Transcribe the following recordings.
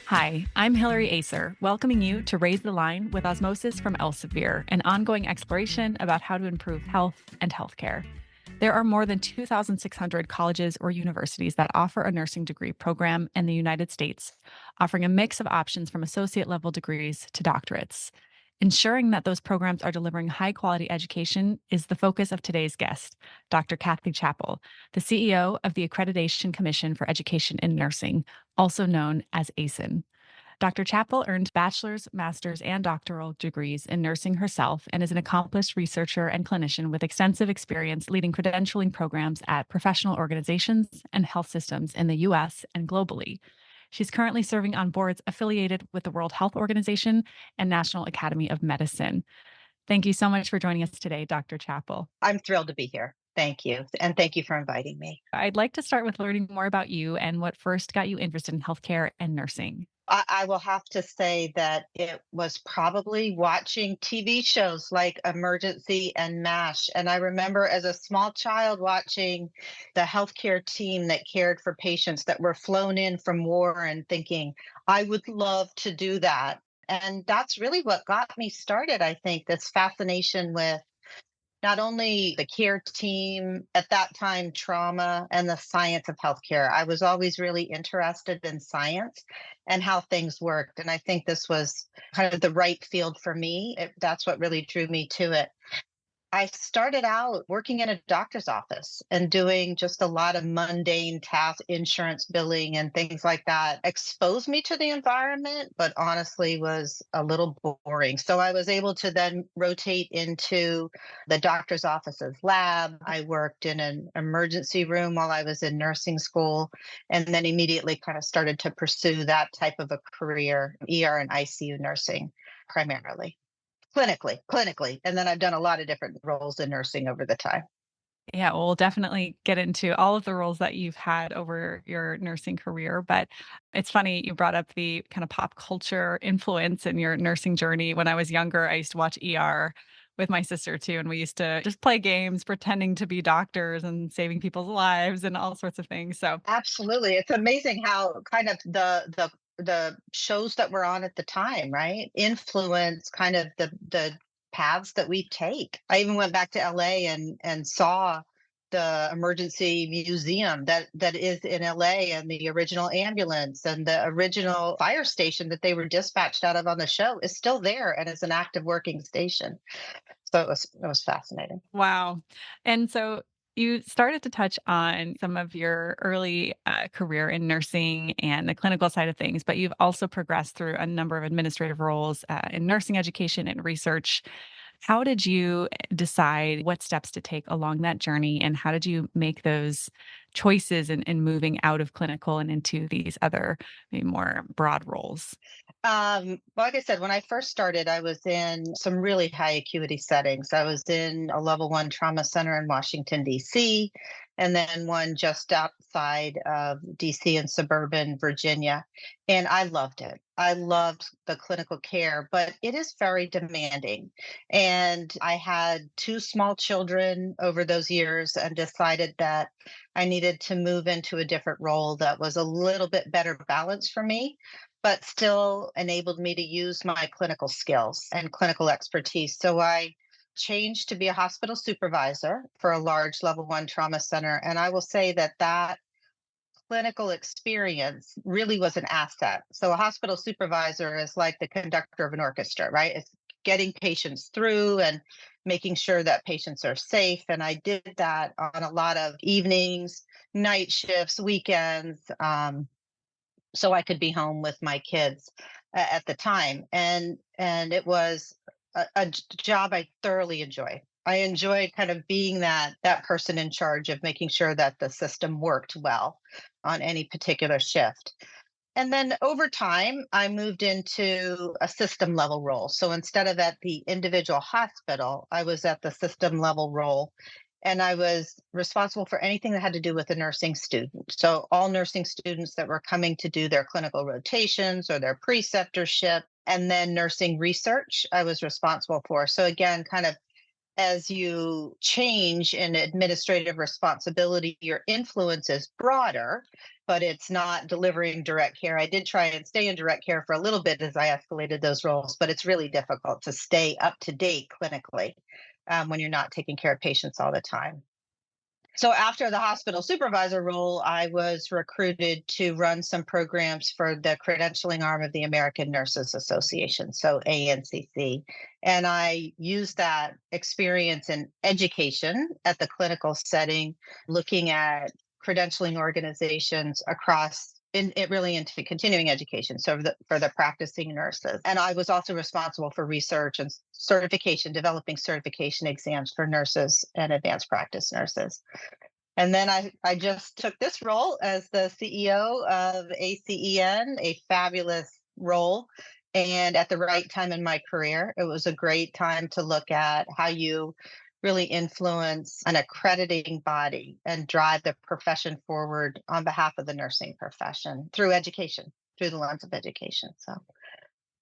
Hi, I'm Hillary Acer, welcoming you to Raise the Line with Osmosis from Elsevier, an ongoing exploration about how to improve health and healthcare. There are more than 2,600 colleges or universities that offer a nursing degree program in the United States, offering a mix of options from associate level degrees to doctorates. Ensuring that those programs are delivering high quality education is the focus of today's guest, Dr. Kathy Chappell, the CEO of the Accreditation Commission for Education in Nursing, also known as ACEN. Dr. Chappell earned bachelor's, master's, and doctoral degrees in nursing herself and is an accomplished researcher and clinician with extensive experience leading credentialing programs at professional organizations and health systems in the US and globally. She's currently serving on boards affiliated with the World Health Organization and National Academy of Medicine. Thank you so much for joining us today, Dr. Chappell. I'm thrilled to be here. Thank you. And thank you for inviting me. I'd like to start with learning more about you and what first got you interested in healthcare and nursing. I will have to say that it was probably watching TV shows like Emergency and MASH. And I remember as a small child watching the healthcare team that cared for patients that were flown in from war and thinking, I would love to do that. And that's really what got me started, I think, this fascination with not only the care team, at that time, trauma and the science of healthcare. I was always really interested in science and how things worked. And I think this was kind of the right field for me. That's what really drew me to it. I started out working in a doctor's office and doing just a lot of mundane tasks, insurance billing and things like that. Exposed me to the environment, but honestly was a little boring. So I was able to then rotate into the doctor's office's lab. I worked in an emergency room while I was in nursing school, and then immediately kind of started to pursue that type of a career, ER and ICU nursing primarily. Clinically, and then I've done a lot of different roles in nursing over the time. Yeah, we'll definitely get into all of the roles that you've had over your nursing career. But it's funny, you brought up the kind of pop culture influence in your nursing journey. When I was younger, I used to watch ER with my sister too. And we used to just play games, pretending to be doctors and saving people's lives and all sorts of things. So, Absolutely, it's amazing how kind of the shows that were on at the time, right, influence kind of the paths that we take. I even went back to LA and saw the emergency museum that is in LA, and the original ambulance and the original fire station that they were dispatched out of on the show is still there and is an active working station. So it was fascinating. wow. And so you started to touch on some of your early career in nursing and the clinical side of things, but you've also progressed through a number of administrative roles in nursing education and research. How did you decide what steps to take along that journey? And how did you make those choices in moving out of clinical and into these other, maybe more broad roles? Like I said, when I first started, I was in some really high acuity settings. I was in a level one trauma center in Washington, D.C., and then one just outside of D.C. in suburban Virginia. And I loved it. I loved the clinical care, but it is very demanding. And I had two small children over those years and decided that I needed to move into a different role that was a little bit better balanced for me, but still enabled me to use my clinical skills and clinical expertise. So I changed to be a hospital supervisor for a large level one trauma center. And I will say that that clinical experience really was an asset. So a hospital supervisor is like the conductor of an orchestra, right? It's getting patients through and making sure that patients are safe. And I did that on a lot of evenings, night shifts, weekends. So I could be home with my kids at the time. And it was a job I thoroughly enjoyed. I enjoyed kind of being that person in charge of making sure that the system worked well on any particular shift. And then over time, I moved into a system level role. So instead of at the individual hospital, I was at the system level role, and I was responsible for anything that had to do with a nursing student. So all nursing students that were coming to do their clinical rotations or their preceptorship, and then nursing research, I was responsible for. So again, kind of as you change in administrative responsibility, your influence is broader, but it's not delivering direct care. I did try and stay in direct care for a little bit as I escalated those roles, but it's really difficult to stay up to date clinically when you're not taking care of patients all the time. So after the hospital supervisor role, I was recruited to run some programs for the credentialing arm of the American Nurses Association, so ANCC. And I used that experience in education at the clinical setting, looking at credentialing organizations across in it really into continuing education, so for the practicing nurses. And I was also responsible for research and certification, developing certification exams for nurses and advanced practice nurses. And then I just took this role as the CEO of ACEN, a fabulous role. And at the right time in my career, it was a great time to look at how you really influence an accrediting body and drive the profession forward on behalf of the nursing profession through education, through the lens of education. So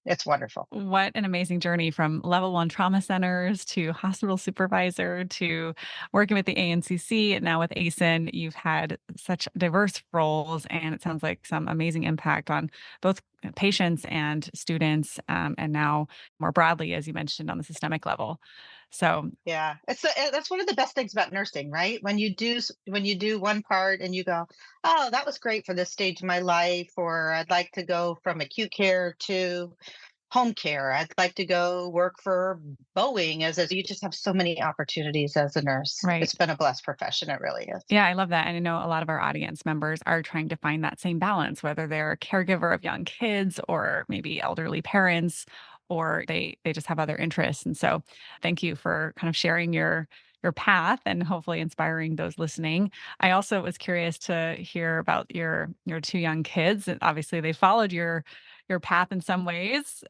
it's wonderful. What an amazing journey from level one trauma centers to hospital supervisor to working with the ANCC and now with ACEN. You've had such diverse roles, and it sounds like some amazing impact on both patients and students, and now more broadly, as you mentioned, on the systemic level. So, Yeah, that's one of the best things about nursing, right? When you do one part and you go, "Oh, that was great for this stage of my life," or "I'd like to go from acute care to home care. I'd like to go work for Boeing," as you just have so many opportunities as a nurse. right. It's been a blessed profession. It really is. Yeah, I love that. And I know a lot of our audience members are trying to find that same balance, whether they're a caregiver of young kids or maybe elderly parents, or they just have other interests. And so thank you for kind of sharing your path and hopefully inspiring those listening. I also was curious to hear about your two young kids. And obviously they followed your path in some ways.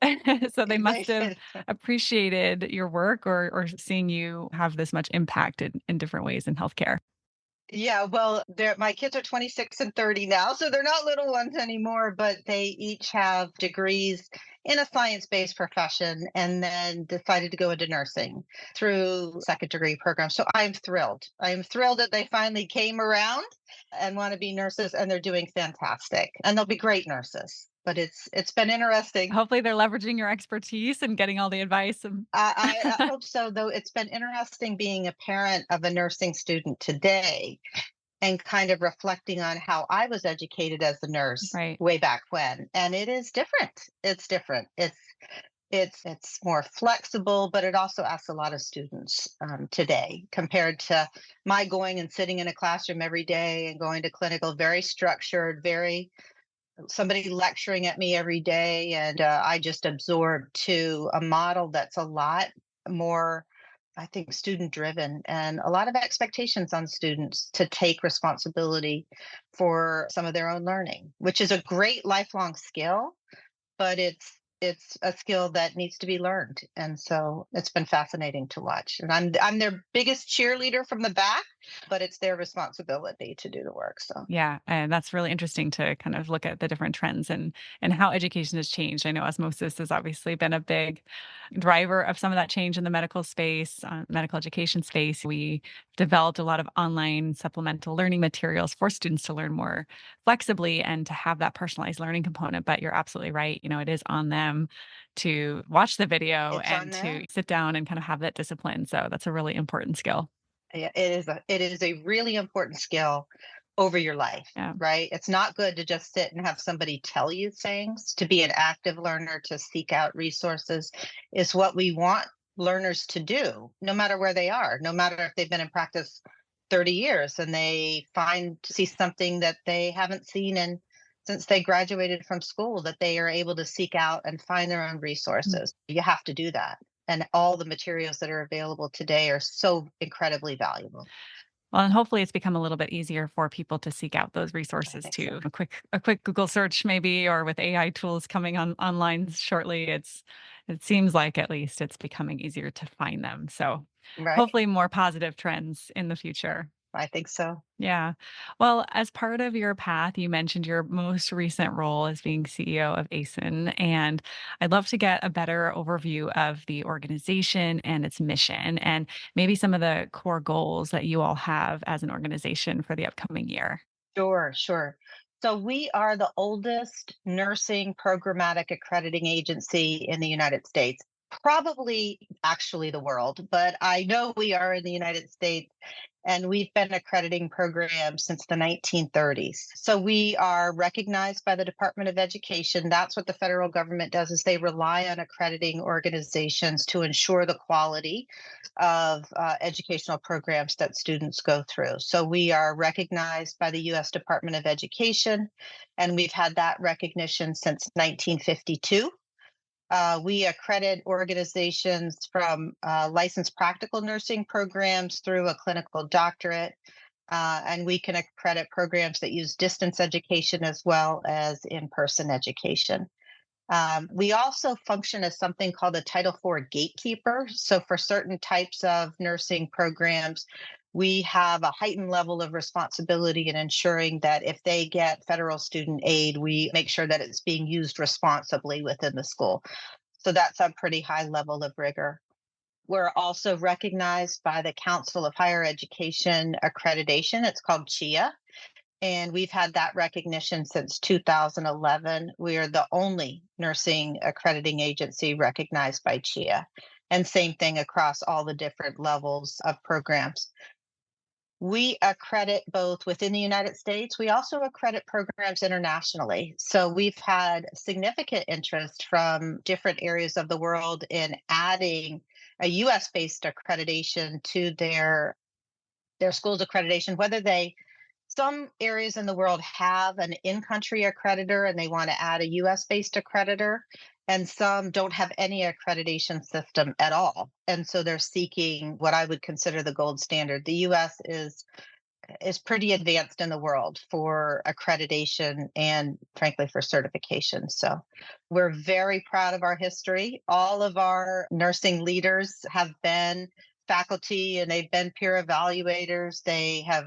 So they They must have did. appreciated your work or seeing you have this much impact in different ways in healthcare. Yeah, well, my kids are 26 and 30 now, so they're not little ones anymore, but they each have degrees in a science-based profession and then decided to go into nursing through second degree programs. So I'm thrilled. I'm thrilled that they finally came around and want to be nurses, and they're doing fantastic. And they'll be great nurses. But it's been interesting. Hopefully, they're leveraging your expertise and getting all the advice and I hope so, though. It's been interesting being a parent of a nursing student today and kind of reflecting on how I was educated as a nurse right. way back when. And it is different. It's different. It's more flexible, but it also asks a lot of students today compared to my going and sitting in a classroom every day and going to clinical, very structured, very somebody lecturing at me every day, and I just absorbed to a model that's a lot more, I think, student driven, and a lot of expectations on students to take responsibility for some of their own learning, which is a great lifelong skill, but it's a skill that needs to be learned. And so it's been fascinating to watch, and I'm their biggest cheerleader from the back, but it's their responsibility to do the work. So Yeah, and that's really interesting to kind of look at the different trends and how education has changed. I know osmosis has obviously been a big driver of some of that change in the medical space, medical education space. We developed a lot of online supplemental learning materials for students to learn more flexibly and to have that personalized learning component. But you're absolutely right. You know, it is on them to watch the video it's on and to them. sit down and kind of have that discipline. So that's a really important skill. Yeah, it is a really important skill over your life, Yeah. right? It's not good to just sit and have somebody tell you things. To be an active learner, to seek out resources is what we want learners to do, no matter where they are, no matter if they've been in practice 30 years and they see something that they haven't seen in since they graduated from school, that they are able to seek out and find their own resources. You have to do that. And all the materials that are available today are so incredibly valuable. Well, and hopefully it's become a little bit easier for people to seek out those I resources think so. too. A quick Google search maybe, or with AI tools coming on online shortly, it seems like at least it's becoming easier to find them. So Right? hopefully more positive trends in the future. I think so. Yeah. Well, as part of your path, you mentioned your most recent role as being CEO of ACEN, and I'd love to get a better overview of the organization and its mission, and maybe some of the core goals that you all have as an organization for the upcoming year. Sure, sure. So we are the oldest nursing programmatic accrediting agency in the United States, probably actually the world, but I know we are in the United States, and we've been accrediting programs since the 1930s. So we are recognized by the Department of Education. That's what the federal government does, is they rely on accrediting organizations to ensure the quality of educational programs that students go through. So we are recognized by the US Department of Education, and we've had that recognition since 1952. We accredit organizations from licensed practical nursing programs through a clinical doctorate, and we can accredit programs that use distance education as well as in person education. We also function as something called a Title IV gatekeeper. So, for certain types of nursing programs, we have a heightened level of responsibility in ensuring that if they get federal student aid, we make sure that it's being used responsibly within the school. So, that's a pretty high level of rigor. We're also recognized by the Council of Higher Education Accreditation. It's called CHIA, and we've had that recognition since 2011. We are the only nursing accrediting agency recognized by CHIA. And same thing across all the different levels of programs. We accredit both within the United States. We also accredit programs internationally. So we've had significant interest from different areas of the world in adding a US based accreditation to their school's accreditation, whether they some areas in the world have an in-country accreditor and they want to add a US-based accreditor, and some don't have any accreditation system at all. And so they're seeking what I would consider the gold standard. The US is pretty advanced in the world for accreditation and frankly for certification. So we're very proud of our history. All of our nursing leaders have been faculty and they've been peer evaluators. They have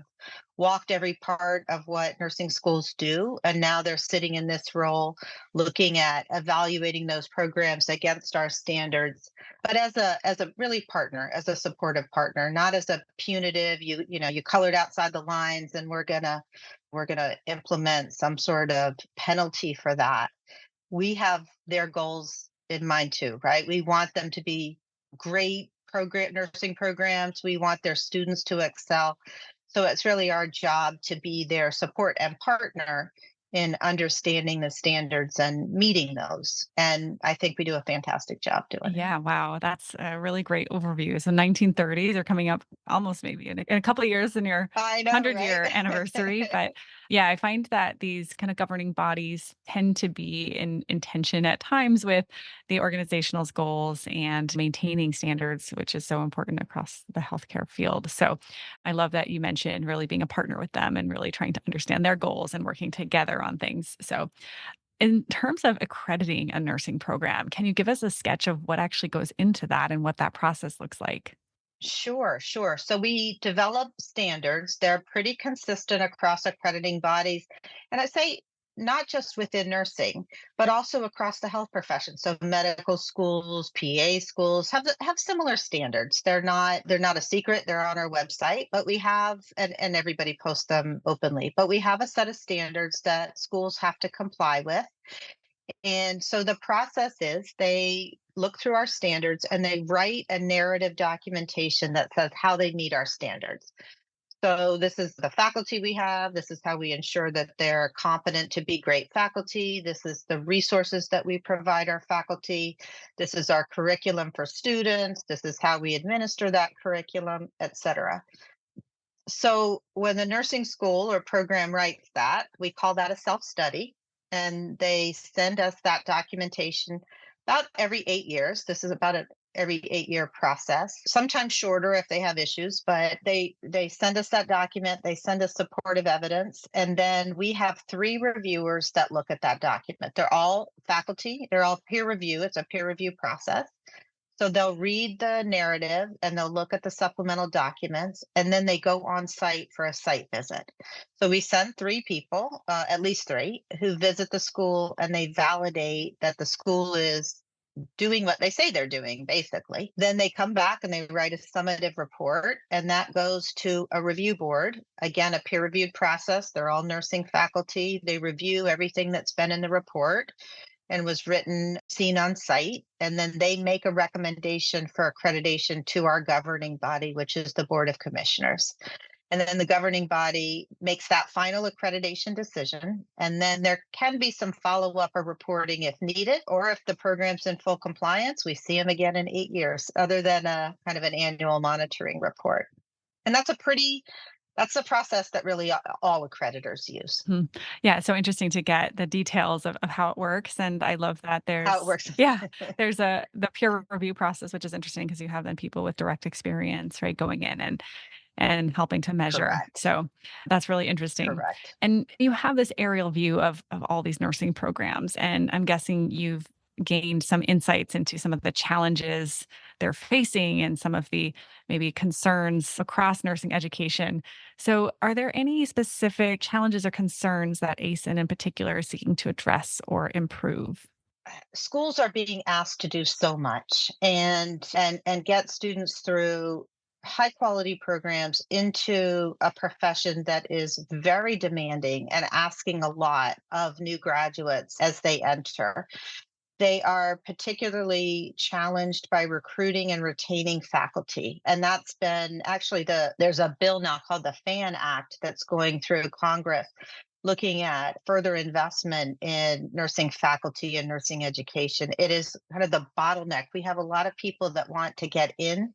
walked every part of what nursing schools do, and now they're sitting in this role looking at evaluating those programs against our standards, but as a really partner, as a supportive partner, not as a punitive, you colored outside the lines and we're gonna implement some sort of penalty for that. We have their goals in mind too, right? We want them to be great program nursing programs. We want their students to excel. So it's really our job to be their support and partner in understanding the standards and meeting those. And I think we do a fantastic job doing it. Yeah, wow, that's a really great overview. So 1930s are coming up almost maybe in a couple of years in your I know, right? 100-year anniversary. But yeah, I find that these kind of governing bodies tend to be in tension at times with the organizational's goals and maintaining standards, which is so important across the healthcare field. So I love that you mentioned really being a partner with them and really trying to understand their goals and working together on things. So in terms of accrediting a nursing program, can you give us a sketch of what actually goes into that and what that process looks like? Sure, sure. So we develop standards. They're pretty consistent across accrediting bodies. And I say not just within nursing, but also across the health profession. So medical schools, PA schools have similar standards. They're not a secret. They're on our website, but we have and everybody posts them openly. But we have a set of standards that schools have to comply with. And so the process is they look through our standards and they write a narrative documentation that says how they meet our standards. So this is the faculty we have. This is how we ensure that they're competent to be great faculty. This is the resources that we provide our faculty. This is our curriculum for students. This is how we administer that curriculum, et cetera. So when the nursing school or program writes that, we call that a self-study, and they send us that documentation about every 8 years. This is about an every 8 year process, sometimes shorter if they have issues, but they send us that document, they send us supportive evidence, and then we have three reviewers that look at that document. They're all faculty, they're all peer review. It's a peer review process. So they'll read the narrative and they'll look at the supplemental documents, and then they go on site for a site visit. So we send three people, at least three, who visit the school and they validate that the school is doing what they say they're doing, basically. Then they come back and they write a summative report, and that goes to a review board. Again, a peer reviewed process. They're all nursing faculty. They review everything that's been in the report and was written, seen on site. And then they make a recommendation for accreditation to our governing body, which is the Board of Commissioners. And then the governing body makes that final accreditation decision. And then there can be some follow up or reporting if needed, or if the program's in full compliance, we see them again in 8 years, other than a kind of an annual monitoring report. And that's a process that really all accreditors use. Hmm. Yeah, it's so interesting to get the details of how it works, and I love that How it there's works. yeah, there's the peer review process, which is interesting because you have then people with direct experience, right, going in and helping to measure. Correct. So that's really interesting. Correct. And you have this aerial view of all these nursing programs, and I'm guessing you've gained some insights into some of the challenges they're facing and some of the maybe concerns across nursing education. So, are there any specific challenges or concerns that ACEN in particular is seeking to address or improve? Schools are being asked to do so much and get students through high quality programs into a profession that is very demanding and asking a lot of new graduates as they enter. They are particularly challenged by recruiting and retaining faculty. And that's been actually there's a bill now called the FAN Act that's going through Congress looking at further investment in nursing faculty and nursing education. It is kind of the bottleneck. We have a lot of people that want to get in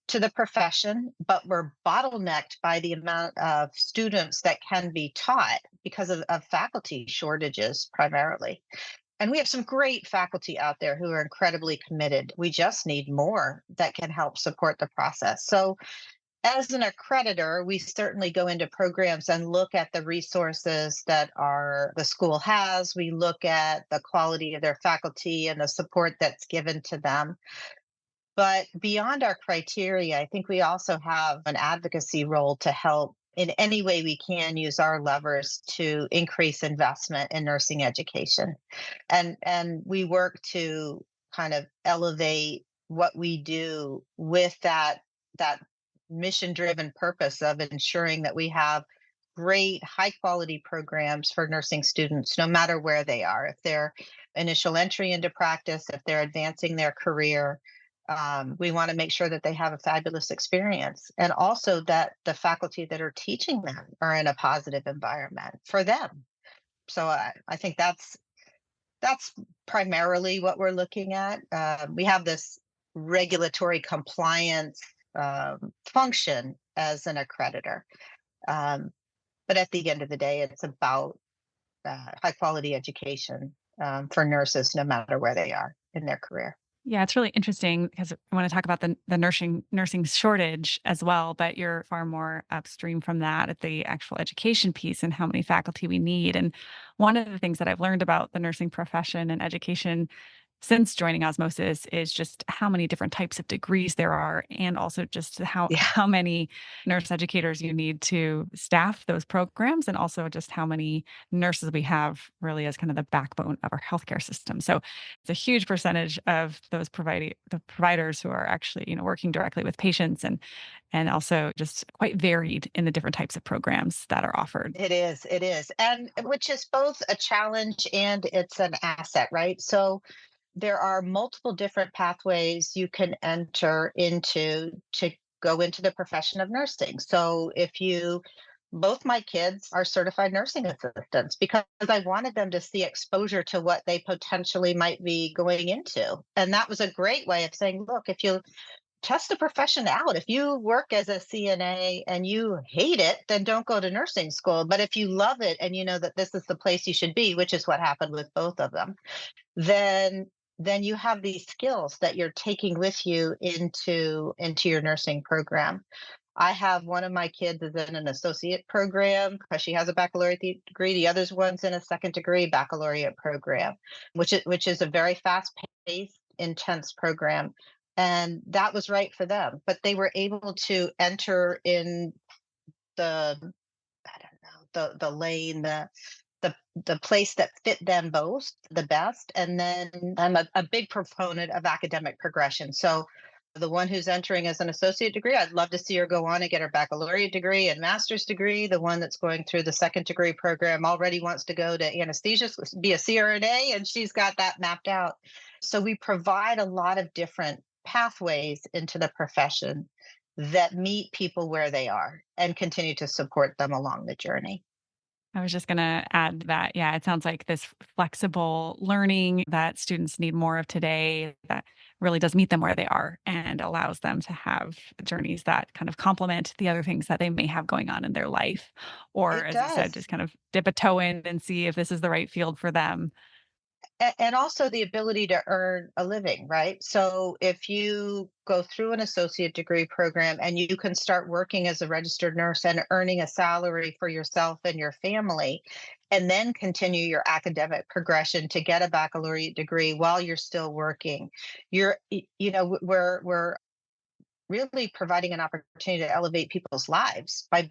to the profession, but we're bottlenecked by the amount of students that can be taught because of faculty shortages primarily. And we have some great faculty out there who are incredibly committed. We just need more that can help support the process. So, as an accreditor, we certainly go into programs and look at the resources that the school has. We look at the quality of their faculty and the support that's given to them. But beyond our criteria, I think we also have an advocacy role to help in any way we can use our levers to increase investment in nursing education. And we work to kind of elevate what we do with that mission driven purpose of ensuring that we have great high quality programs for nursing students no matter where they are, if they're initial entry into practice, if they're advancing their career. We want to make sure that they have a fabulous experience, and also that the faculty that are teaching them are in a positive environment for them. So I think that's primarily what we're looking at. We have this regulatory compliance function as an accreditor, um, but at the end of the day, it's about high quality education for nurses, no matter where they are in their career. Yeah, it's really interesting because I want to talk about the nursing shortage as well, but you're far more upstream from that at the actual education piece and how many faculty we need. And one of the things that I've learned about the nursing profession and education since joining Osmosis is just how many different types of degrees there are, and also just how Yeah. how many nurse educators you need to staff those programs, and also just how many nurses we have really as kind of the backbone of our healthcare system. So it's a huge percentage of the providers who are actually, working directly with patients, and also just quite varied in the different types of programs that are offered. It is. And which is both a challenge and it's an asset, right? So there are multiple different pathways you can enter into to go into the profession of nursing. So both my kids are certified nursing assistants because I wanted them to see exposure to what they potentially might be going into. And that was a great way of saying, look, if you test the profession out. If you work as a CNA and you hate it, then don't go to nursing school. But if you love it and you know that this is the place you should be, which is what happened with both of them, then you have these skills that you're taking with you into your nursing program. I have one of my kids is in an associate program because she has a baccalaureate degree. The other's one's in a second degree baccalaureate program, which is a very fast paced, intense program. And that was right for them. But they were able to enter in the, I don't know, the lane, the the place that fit them both the best. And then I'm a big proponent of academic progression. So the one who's entering as an associate degree, I'd love to see her go on and get her baccalaureate degree and master's degree. The one that's going through the second degree program already wants to go to anesthesia, be a CRNA, and she's got that mapped out. So we provide a lot of different pathways into the profession that meet people where they are and continue to support them along the journey. I was just going to add that, yeah, it sounds like this flexible learning that students need more of today that really does meet them where they are and allows them to have journeys that kind of complement the other things that they may have going on in their life. Or, It as you said, does. just kind of dip a toe in and see if this is the right field for them. And also the ability to earn a living, right? So if you go through an associate degree program and you can start working as a registered nurse and earning a salary for yourself and your family, and then continue your academic progression to get a baccalaureate degree while you're still working, we're really providing an opportunity to elevate people's lives by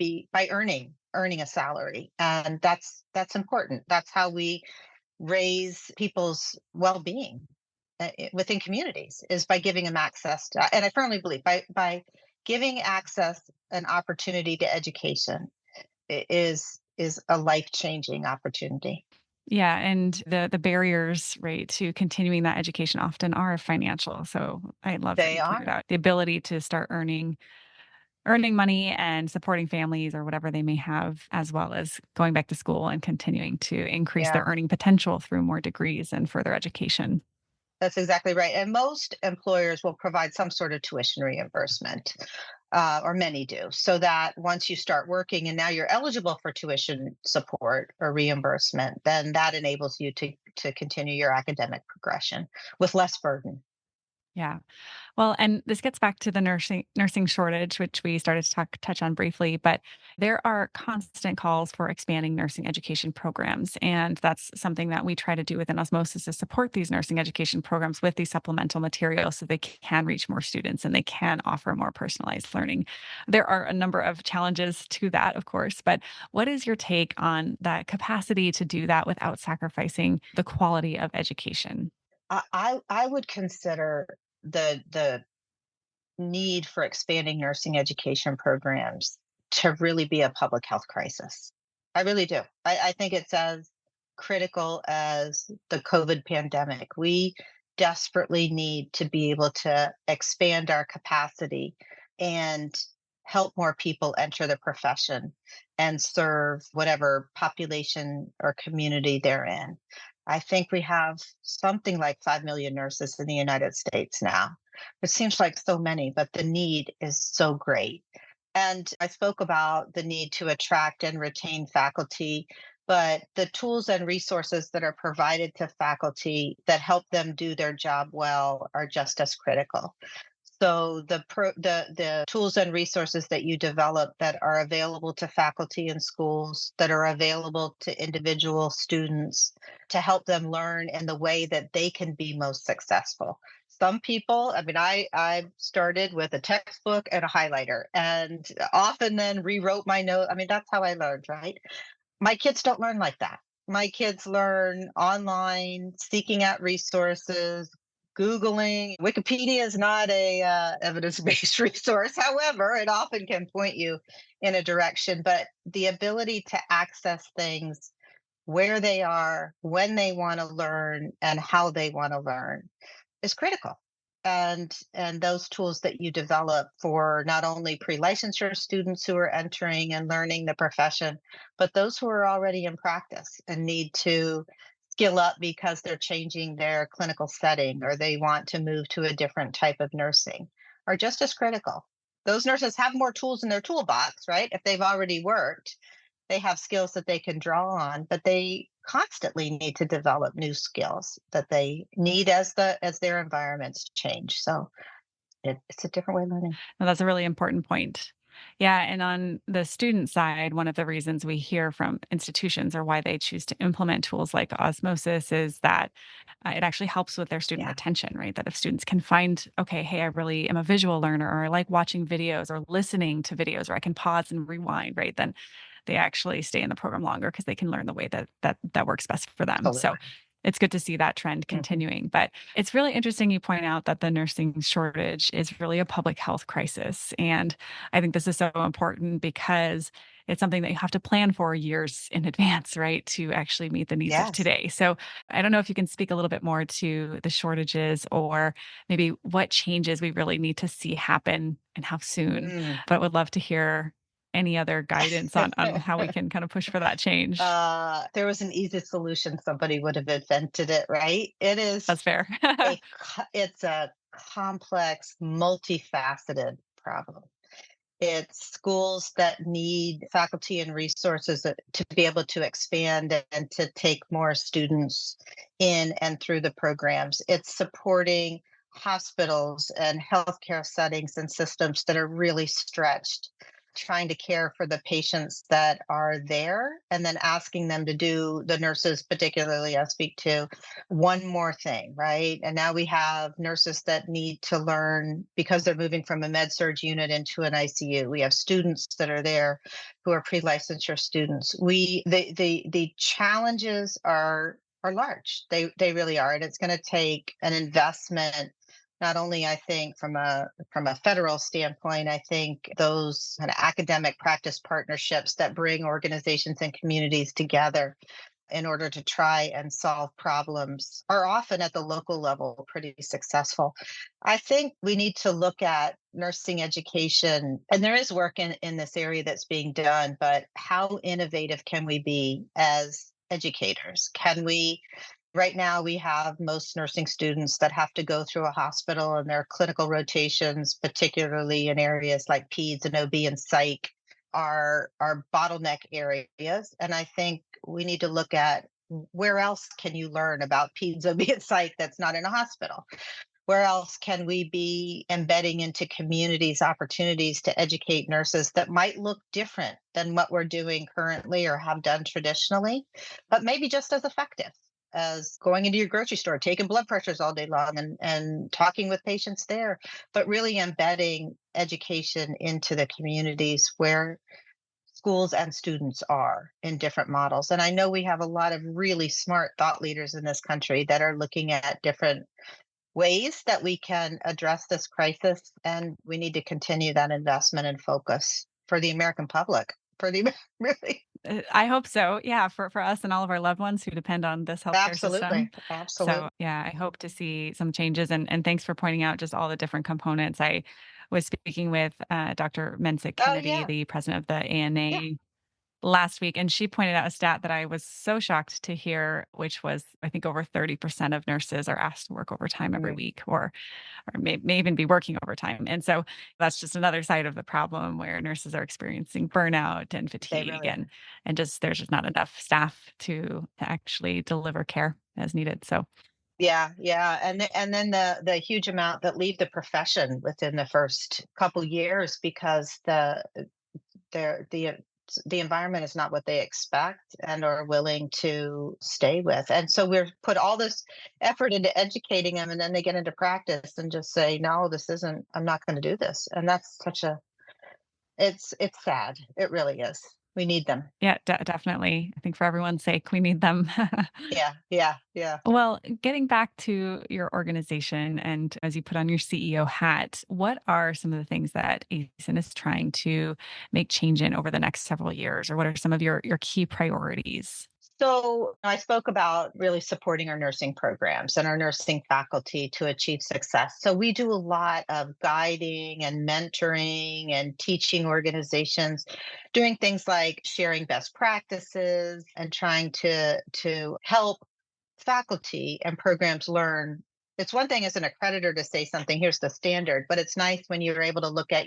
earning a salary. And that's important. That's how we raise people's well-being within communities, is by giving them access to, and I firmly believe by giving access an opportunity to education is a life-changing opportunity. Yeah, and the barriers, right, to continuing that education often are financial. So I love that They you pointed are. out the ability to start earning money and supporting families or whatever they may have, as well as going back to school and continuing to increase their Yeah. earning potential through more degrees and further education. That's exactly right. And most employers will provide some sort of tuition reimbursement, or many do, so that once you start working and now you're eligible for tuition support or reimbursement, then that enables you to continue your academic progression with less burden. Yeah. Well, and this gets back to the nursing shortage, which we started to touch on briefly, but there are constant calls for expanding nursing education programs. And that's something that we try to do within Osmosis is support these nursing education programs with these supplemental materials so they can reach more students and they can offer more personalized learning. There are a number of challenges to that, of course, but what is your take on that capacity to do that without sacrificing the quality of education? I would consider the need for expanding nursing education programs to really be a public health crisis. I really do. I think it's as critical as the COVID pandemic. We desperately need to be able to expand our capacity and help more people enter the profession and serve whatever population or community they're in. I think we have something like 5 million nurses in the United States now. It seems like so many, but the need is so great. And I spoke about the need to attract and retain faculty, but the tools and resources that are provided to faculty that help them do their job well are just as critical. So the tools and resources that you develop that are available to faculty in schools, that are available to individual students to help them learn in the way that they can be most successful. Some people, I mean, I started with a textbook and a highlighter and often then rewrote my note. I mean, that's how I learned, right? My kids don't learn like that. My kids learn online, seeking out resources, Googling. Wikipedia is not a evidence-based resource. However, it often can point you in a direction. But the ability to access things where they are, when they want to learn, and how they want to learn is critical. And those tools that you develop for not only pre-licensure students who are entering and learning the profession, but those who are already in practice and need to skill up because they're changing their clinical setting or they want to move to a different type of nursing are just as critical. Those nurses have more tools in their toolbox, right? If they've already worked, they have skills that they can draw on, but they constantly need to develop new skills that they need as their environments change. So it's a different way of learning. Now, that's a really important point. Yeah, and on the student side, one of the reasons we hear from institutions or why they choose to implement tools like Osmosis is that it actually helps with their student Yeah, retention, right? That if students can find, okay, hey, I really am a visual learner, or I like watching videos or listening to videos, or I can pause and rewind, right? Then they actually stay in the program longer because they can learn the way that works best for them. So absolutely. it's good to see that trend Mhm. continuing. But it's really interesting you point out that the nursing shortage is really a public health crisis. And I think this is so important because it's something that you have to plan for years in advance, right? To actually meet the needs of Yes. today. So I don't know if you can speak a little bit more to the shortages or maybe what changes we really need to see happen and how soon, Mm. but would love to hear any other guidance on how we can kind of push for that change. There was an easy solution, somebody would have invented it, right? That's fair. It's a complex, multifaceted problem. It's schools that need faculty and resources to be able to expand and to take more students in and through the programs. It's supporting hospitals and healthcare settings and systems that are really stretched, trying to care for the patients that are there, and then asking them to do, the nurses, particularly, I speak to, one more thing, right? And now we have nurses that need to learn because they're moving from a med surg unit into an ICU. We have students that are there who are pre-licensure students. The challenges are large. They really are, and it's going to take an investment. Not only, I think, from a federal standpoint, I think those kind of academic practice partnerships that bring organizations and communities together in order to try and solve problems are often at the local level pretty successful. I think we need to look at nursing education, and there is work in this area that's being done, but how innovative can we be as educators? Can we Right now, we have most nursing students that have to go through a hospital, and their clinical rotations, particularly in areas like peds and OB and psych, are bottleneck areas. And I think we need to look at where else can you learn about peds, OB, and psych that's not in a hospital? Where else can we be embedding into communities opportunities to educate nurses that might look different than what we're doing currently or have done traditionally, but maybe just as effective as going into your grocery store, taking blood pressures all day long, and talking with patients there, but really embedding education into the communities where schools and students are in different models. And I know we have a lot of really smart thought leaders in this country that are looking at different ways that we can address this crisis, and we need to continue that investment and focus for the American public, for the really. I hope so. Yeah, for us and all of our loved ones who depend on this healthcare system. Absolutely, absolutely. So, yeah, I hope to see some changes, and thanks for pointing out just all the different components. I was speaking with Dr. Mensick Oh Kennedy, yeah, the president of the yeah. ANA, last week, and she pointed out a stat that I was so shocked to hear, which was I think over 30% of nurses are asked to work overtime every Mm, week, or may even be working overtime. And so that's just another side of the problem where nurses are experiencing burnout and they fatigue, really are. and just there's just not enough staff to actually deliver care as needed. So Yeah, yeah, and then the huge amount that leave the profession within the first couple years because they're the environment is not what they expect and are willing to stay with. And so we're put all this effort into educating them, and then they get into practice and just say, no, this isn't, I'm not going to do this. And that's such a, it's sad. It really is. We need them. yeah, definitely. I think for everyone's sake, we need them. Yeah, yeah, yeah. Well, getting back to your organization and as you put on your CEO hat, what are some of the things that ACEN is trying to make change in over the next several years? Or what are some of your key priorities? So I spoke about really supporting our nursing programs and our nursing faculty to achieve success. So we do a lot of guiding and mentoring and teaching organizations, doing things like sharing best practices and trying to help faculty and programs learn. It's one thing as an accreditor to say something, here's the standard, but it's nice when you're able to look at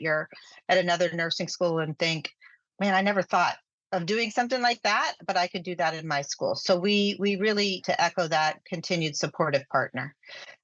another nursing school and think, man, I never thought of doing something like that, but I could do that in my school. So we really, to echo that, continued supportive partner.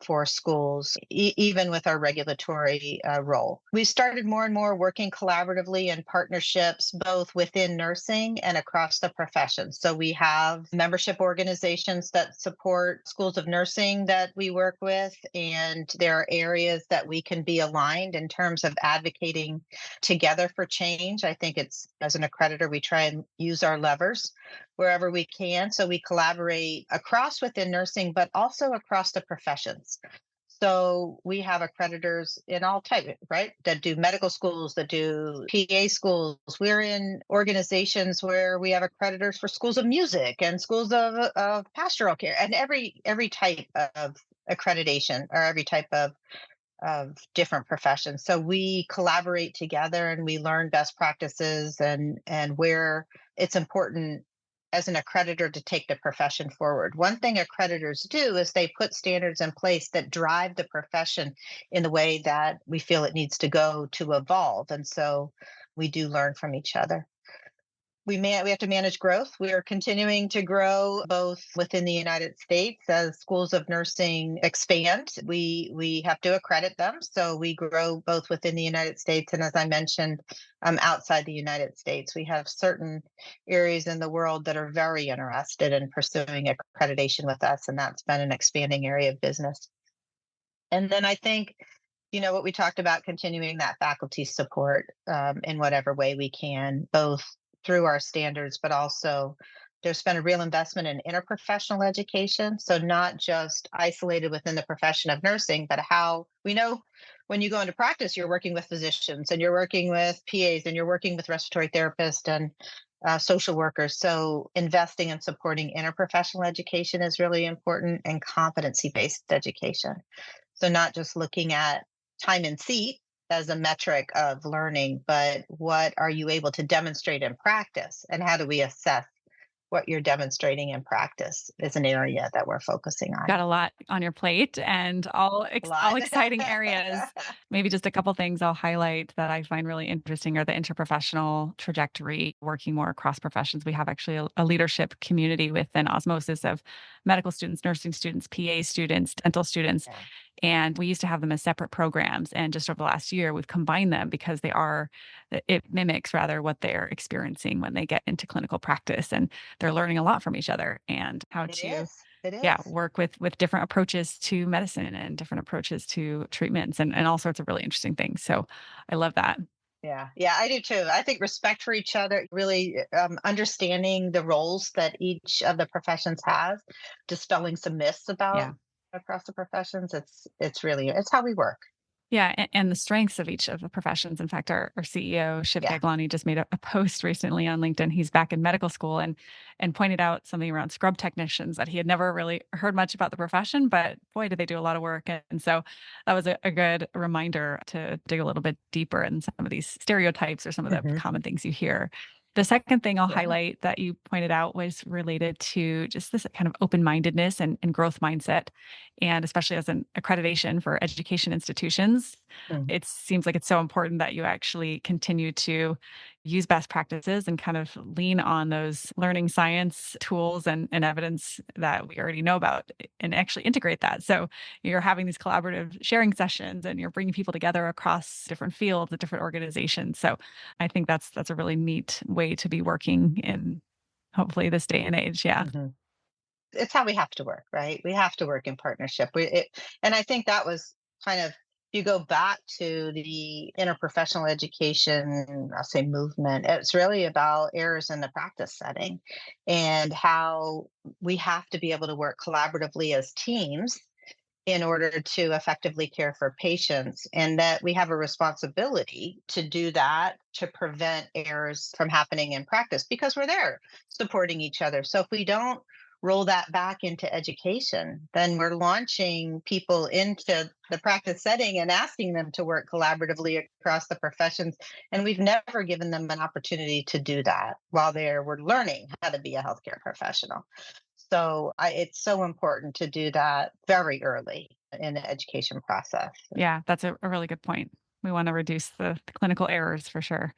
for schools, even with our regulatory role. We started more and more working collaboratively in partnerships, both within nursing and across the professions. So we have membership organizations that support schools of nursing that we work with, and there are areas that we can be aligned in terms of advocating together for change. I think it's, as an accreditor, we try and use our levers wherever we can. So we collaborate across within nursing, but also across the professions. So we have accreditors in all types, right? That do medical schools, that do PA schools. We're in organizations where we have accreditors for schools of music and schools of pastoral care, and every type of accreditation, or every type of different professions. So we collaborate together and we learn best practices, and where it's important as an accreditor to take the profession forward. One thing accreditors do is they put standards in place that drive the profession in the way that we feel it needs to go to evolve. And so we do learn from each other. We have to manage growth. We are continuing to grow both within the United States as schools of nursing expand. We have to accredit them, so we grow both within the United States and, as I mentioned, outside the United States. We have certain areas in the world that are very interested in pursuing accreditation with us, and that's been an expanding area of business. And then I think, what we talked about, continuing that faculty support in whatever way we can, both through our standards, but also there's been a real investment in interprofessional education. So not just isolated within the profession of nursing, but how we know when you go into practice, you're working with physicians and you're working with PAs and you're working with respiratory therapists and social workers. So investing and supporting interprofessional education is really important, and competency-based education. So not just looking at time in seat as a metric of learning, but what are you able to demonstrate in practice? And how do we assess what you're demonstrating in practice is an area that we're focusing on. Got a lot on your plate and all A all lot. exciting areas. Maybe just a couple things I'll highlight that I find really interesting are the interprofessional trajectory, working more across professions. We have actually a leadership community within Osmosis of medical students, nursing students, PA students, dental students, Yeah. and we used to have them as separate programs. And just over the last year, we've combined them because it mimics rather what they're experiencing when they get into clinical practice. And they're learning a lot from each other and how It to, is. It yeah, is. work with different approaches to medicine and different approaches to treatments and all sorts of really interesting things. So I love that. Yeah. Yeah, I do too. I think respect for each other, really understanding the roles that each of the professions has, dispelling some myths Yeah. about across the professions. It's how we work. Yeah, and the strengths of each of the professions. In fact, our CEO, Shiv Yeah. Gaglani, just made a post recently on LinkedIn. He's back in medical school and pointed out something around scrub technicians that he had never really heard much about the profession, but boy, did they do a lot of work. And so that was a good reminder to dig a little bit deeper in some of these stereotypes or some of the Hmm. common things you hear. The second thing I'll Yeah. highlight that you pointed out was related to just this kind of open-mindedness and growth mindset. And especially as an accreditation for education institutions, Mm. it seems like it's so important that you actually continue to use best practices and kind of lean on those learning science tools and evidence that we already know about and actually integrate that. So you're having these collaborative sharing sessions and you're bringing people together across different fields and different organizations. So I think that's a really neat way to be working in hopefully this day and age. Yeah. Hmm. It's how we have to work, right? We have to work in partnership. And I think that was kind of, you go back to the interprofessional education, I'll say movement, it's really about errors in the practice setting and how we have to be able to work collaboratively as teams in order to effectively care for patients, and that we have a responsibility to do that to prevent errors from happening in practice because we're there supporting each other. So if we don't roll that back into education, then we're launching people into the practice setting and asking them to work collaboratively across the professions, and we've never given them an opportunity to do that while we're learning how to be a healthcare professional. So it's so important to do that very early in the education process. Yeah, that's a really good point. We want to reduce the clinical errors for sure.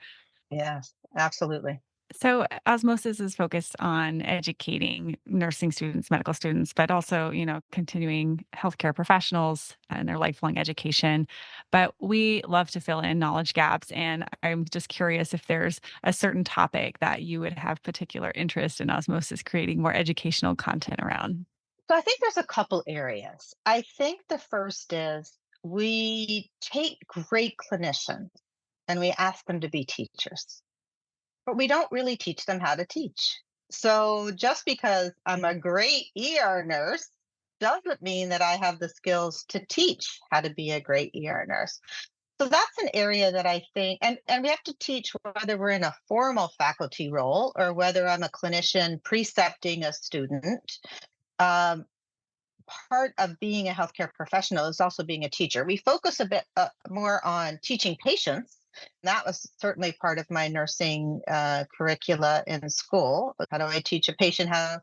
Yes, absolutely. So, Osmosis is focused on educating nursing students, medical students, but also, continuing healthcare professionals and their lifelong education. But we love to fill in knowledge gaps. And I'm just curious if there's a certain topic that you would have particular interest in Osmosis creating more educational content around. So I think there's a couple areas. I think the first is we take great clinicians and we ask them to be teachers, but we don't really teach them how to teach. So just because I'm a great ER nurse doesn't mean that I have the skills to teach how to be a great ER nurse. So that's an area that I think, and we have to teach whether we're in a formal faculty role or whether I'm a clinician precepting a student. Um, Part of being a healthcare professional is also being a teacher. We focus a bit more on teaching patients. That was certainly part of my nursing curricula in school. How do I teach a patient how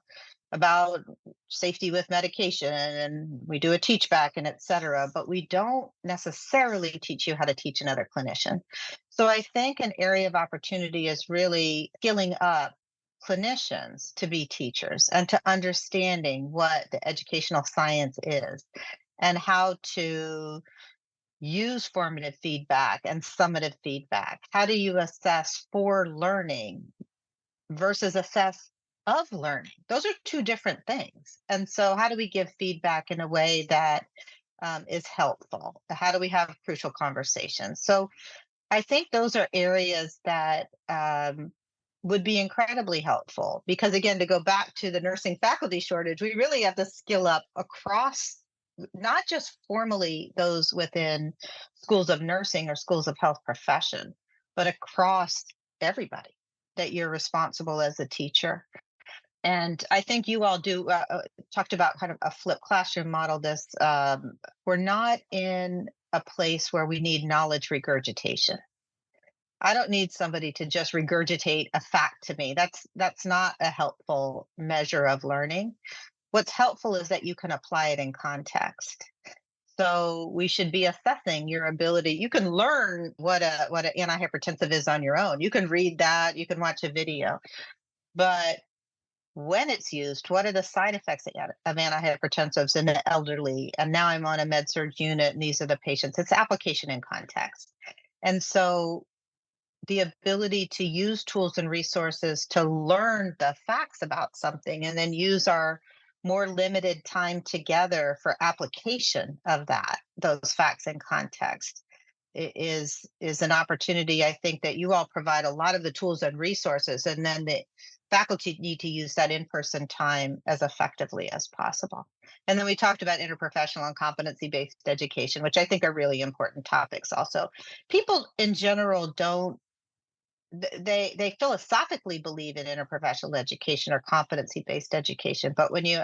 about safety with medication? And we do a teach back and et cetera, but we don't necessarily teach you how to teach another clinician. So I think an area of opportunity is really skilling up clinicians to be teachers and to understanding what the educational science is and how to use formative feedback and summative feedback. How do you assess for learning versus assess of learning? Those are two different things. And so, how do we give feedback in a way that is helpful? How do we have crucial conversations? So, I think those are areas that would be incredibly helpful because, again, to go back to the nursing faculty shortage, we really have to skill up across not just formally those within schools of nursing or schools of health profession, but across everybody that you're responsible as a teacher. And I think you all do talked about kind of a flipped classroom model. We're not in a place where we need knowledge regurgitation. I don't need somebody to just regurgitate a fact to me. That's not a helpful measure of learning. What's helpful is that you can apply it in context. So we should be assessing your ability. You can learn what an antihypertensive is on your own. You can read that, you can watch a video. But when it's used, what are the side effects of antihypertensives in the elderly? And now I'm on a med surg unit and these are the patients. It's application in context. And so the ability to use tools and resources to learn the facts about something and then use our more limited time together for application of those facts and context is an opportunity. I think that you all provide a lot of the tools and resources, and then the faculty need to use that in-person time as effectively as possible. And then we talked about interprofessional and competency-based education, which I think are really important topics also. People in general don't they philosophically believe in interprofessional education or competency based education, but when you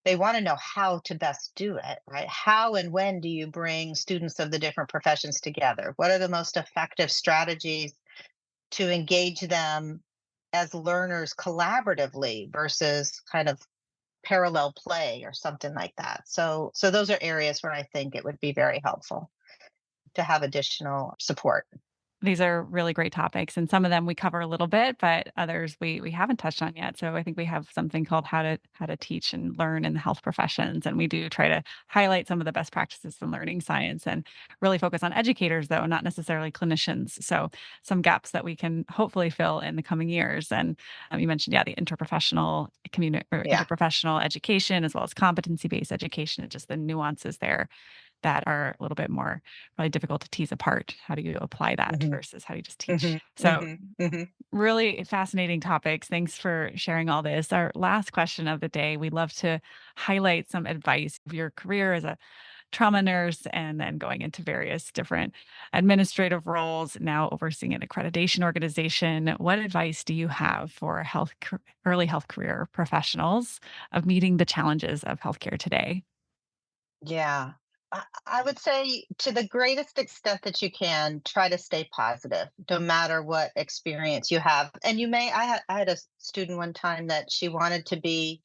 they want to know how to best do it, right? How and when do you bring students of the different professions together? What are the most effective strategies to engage them as learners collaboratively versus kind of parallel play or something like that? So those are areas where I think it would be very helpful to have additional support. These are really great topics, and some of them we cover a little bit, but others we haven't touched on yet. So I think we have something called how to teach and learn in the health professions, and we do try to highlight some of the best practices in learning science and really focus on educators, though not necessarily clinicians. So some gaps that we can hopefully fill in the coming years. And you mentioned, yeah, the interprofessional community or Yeah. interprofessional education as well as competency based education, and just the nuances there that are a little bit more probably difficult to tease apart. How do you apply that Hmm. versus how do you just teach? Hmm. So, Hmm. Hmm. really fascinating topics. Thanks for sharing all this. Our last question of the day, we love to highlight some advice of your career as a trauma nurse and then going into various different administrative roles, now overseeing an accreditation organization. What advice do you have for early health career professionals of meeting the challenges of healthcare today? Yeah. I would say to the greatest extent that you can, try to stay positive, no matter what experience you have. And I had a student one time that she wanted to be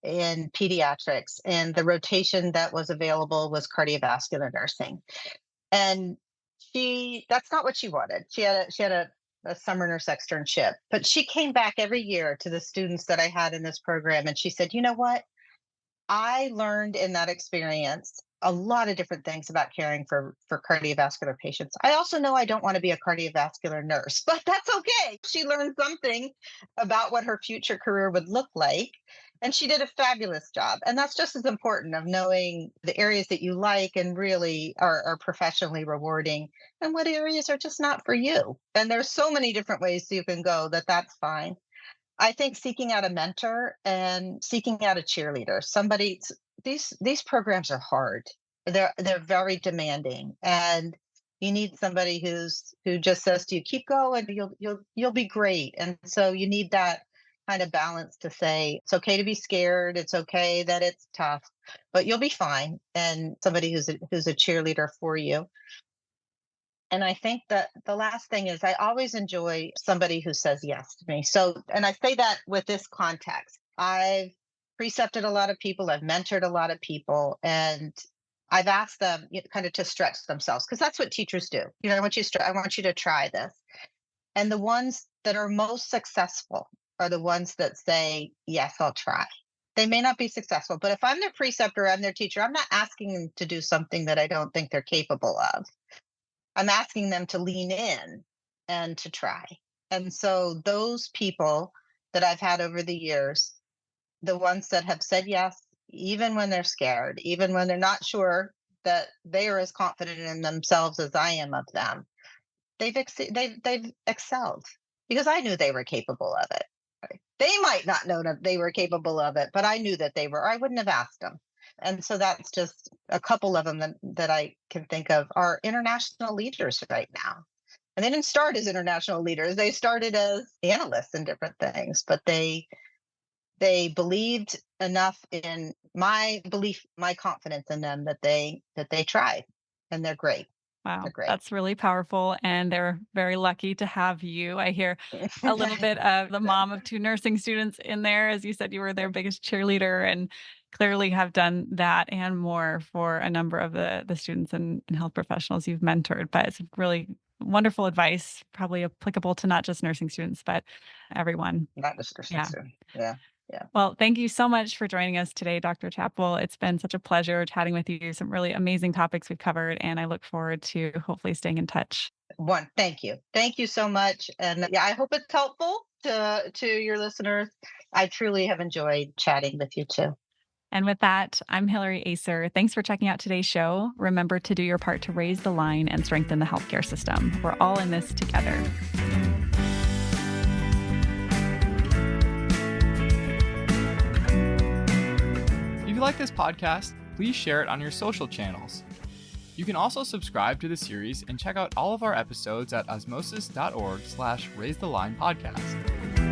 in pediatrics, and the rotation that was available was cardiovascular nursing. And that's not what she wanted. She had a a summer nurse externship, but she came back every year to the students that I had in this program. And she said, you know what? I learned in that experience a lot of different things about caring for cardiovascular patients. I also know I don't want to be a cardiovascular nurse, but that's okay. She learned something about what her future career would look like, and she did a fabulous job. And that's just as important of knowing the areas that you like and really are professionally rewarding, and what areas are just not for you. And there's so many different ways you can go that's fine. I think seeking out a mentor and seeking out a cheerleader, somebody. These programs are hard. They're very demanding, and you need somebody who just says to you, "Keep going. You'll be great." And so you need that kind of balance to say it's okay to be scared. It's okay that it's tough, but you'll be fine. And somebody who's a cheerleader for you. And I think that the last thing is I always enjoy somebody who says yes to me. So, and I say that with this context. I've precepted a lot of people, I've mentored a lot of people, and I've asked them kind of to stretch themselves because that's what teachers do. I want you to try this. And the ones that are most successful are the ones that say, yes, I'll try. They may not be successful, but if I'm their preceptor, I'm their teacher, I'm not asking them to do something that I don't think they're capable of. I'm asking them to lean in and to try. And so those people that I've had over the years, the ones that have said yes, even when they're scared, even when they're not sure that they are as confident in themselves as I am of them, they've excelled because I knew they were capable of it. Right? They might not know that they were capable of it, but I knew that they were. I wouldn't have asked them. And so that's just a couple of them that I can think of are international leaders right now. And they didn't start as international leaders. They started as analysts in different things, but they believed enough in my belief, my confidence in them that they tried, and they're great. Wow, They're great. that's really powerful, and they're very lucky to have you. I hear a little bit of the mom of 2 nursing students in there. As you said, you were their biggest cheerleader and clearly have done that and more for a number of the students and health professionals you've mentored. But it's really wonderful advice, probably applicable to not just nursing students, but everyone. Not just nursing Yeah. students. Yeah. Yeah. Well, thank you so much for joining us today, Dr. Chappell. It's been such a pleasure chatting with you. Some really amazing topics we've covered, and I look forward to hopefully staying in touch. Thank you. Thank you so much. And yeah, I hope it's helpful to your listeners. I truly have enjoyed chatting with you too. And with that, I'm Hillary Acer. Thanks for checking out today's show. Remember to do your part to raise the line and strengthen the healthcare system. We're all in this together. If you like this podcast, please share it on your social channels. You can also subscribe to the series and check out all of our episodes at osmosis.org/raisethelinepodcast.